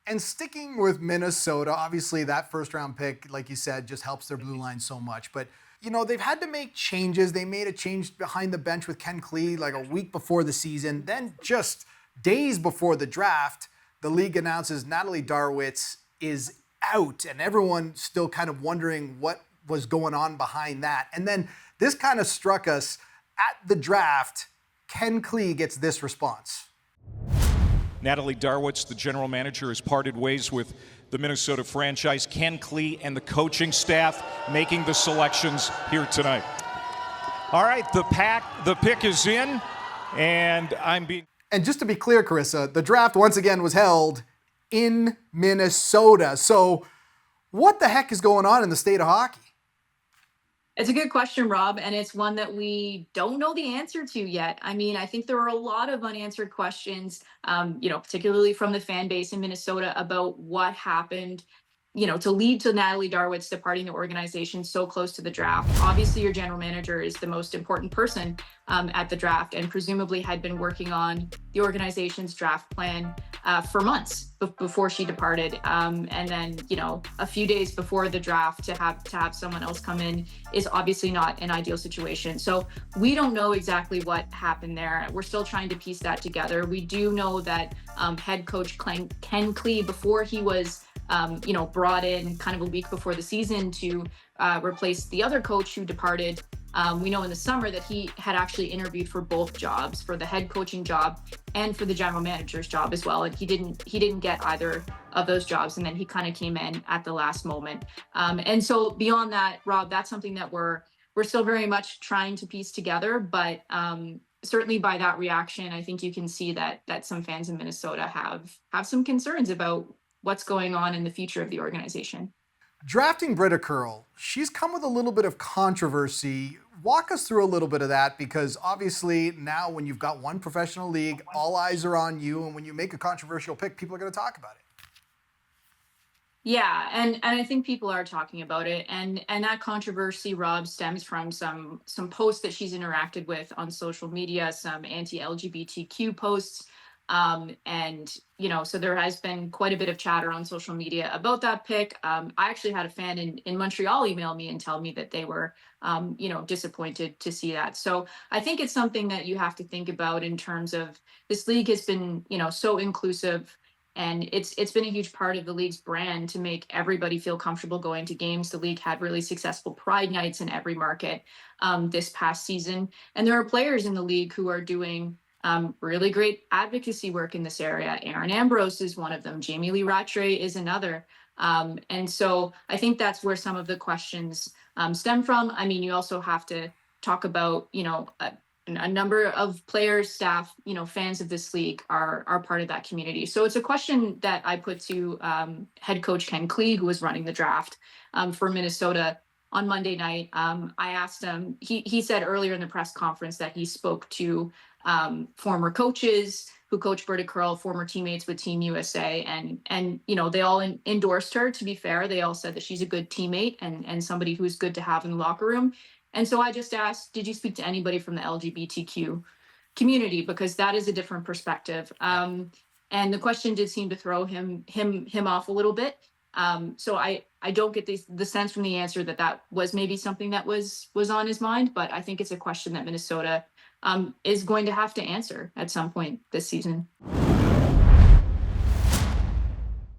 And sticking with Minnesota, obviously that first round pick, like you said, just helps their blue line so much. But, they've had to make changes. They made a change behind the bench with Ken Klee like a week before the season. Then just days before the draft, the league announces Natalie Darwitz is out. And everyone still kind of wondering what was going on behind that. And then this kind of struck us at the draft. Ken Klee gets this response. Natalie Darwitz, the general manager, has parted ways with the Minnesota franchise. Ken Klee and the coaching staff making the selections here tonight. All right, the pick is in, and And just to be clear, Karissa, the draft once again was held in Minnesota. So what the heck is going on in the state of hockey? It's a good question, Rob, and it's one that we don't know the answer to yet. I mean, I think there are a lot of unanswered questions, particularly from the fan base in Minnesota about what happened, to lead to Natalie Darwitz departing the organization so close to the draft. Obviously, your general manager is the most important person at the draft and presumably had been working on the organization's draft plan for months before she departed. And then, a few days before the draft to have someone else come in is obviously not an ideal situation. So we don't know exactly what happened there. We're still trying to piece that together. We do know that head coach Ken Klee, before he was brought in kind of a week before the season to replace the other coach who departed. We know in the summer that he had actually interviewed for both jobs, for the head coaching job and for the general manager's job as well. And he didn't get either of those jobs. And then he kind of came in at the last moment. And so beyond that, Rob, that's something that we're still very much trying to piece together. But certainly by that reaction, I think you can see that some fans in Minnesota have some concerns about what's going on in the future of the organization. Drafting Britta Curl, she's come with a little bit of controversy. Walk us through a little bit of that, because obviously now when you've got one professional league, all eyes are on you, and when you make a controversial pick, people are going to talk about it. Yeah, and I think people are talking about it, and that controversy, Rob, stems from some posts that she's interacted with on social media, some anti-LGBTQ posts. So there has been quite a bit of chatter on social media about that pick. I actually had a fan in Montreal email me and tell me that they were, disappointed to see that. So I think it's something that you have to think about in terms of this league has been, so inclusive, and it's been a huge part of the league's brand to make everybody feel comfortable going to games. The league had really successful Pride nights in every market this past season, and there are players in the league who are doing really great advocacy work in this area. Aaron Ambrose is one of them. Jamie Lee Rattray is another. And so I think that's where some of the questions stem from. I mean, you also have to talk about, a number of players, staff, fans of this league are part of that community. So it's a question that I put to head coach Ken Klee, who was running the draft for Minnesota on Monday night. I asked him, he said earlier in the press conference that he spoke to former coaches who coached Britta Curl, former teammates with Team USA, and they all endorsed her. To be fair, they all said that she's a good teammate and somebody who's good to have in the locker room. And so I just asked, did you speak to anybody from the LGBTQ community? Because that is a different perspective. And the question did seem to throw him off a little bit. So I don't get the sense from the answer that was maybe something that was on his mind, but I think it's a question that Minnesota is going to have to answer at some point this season.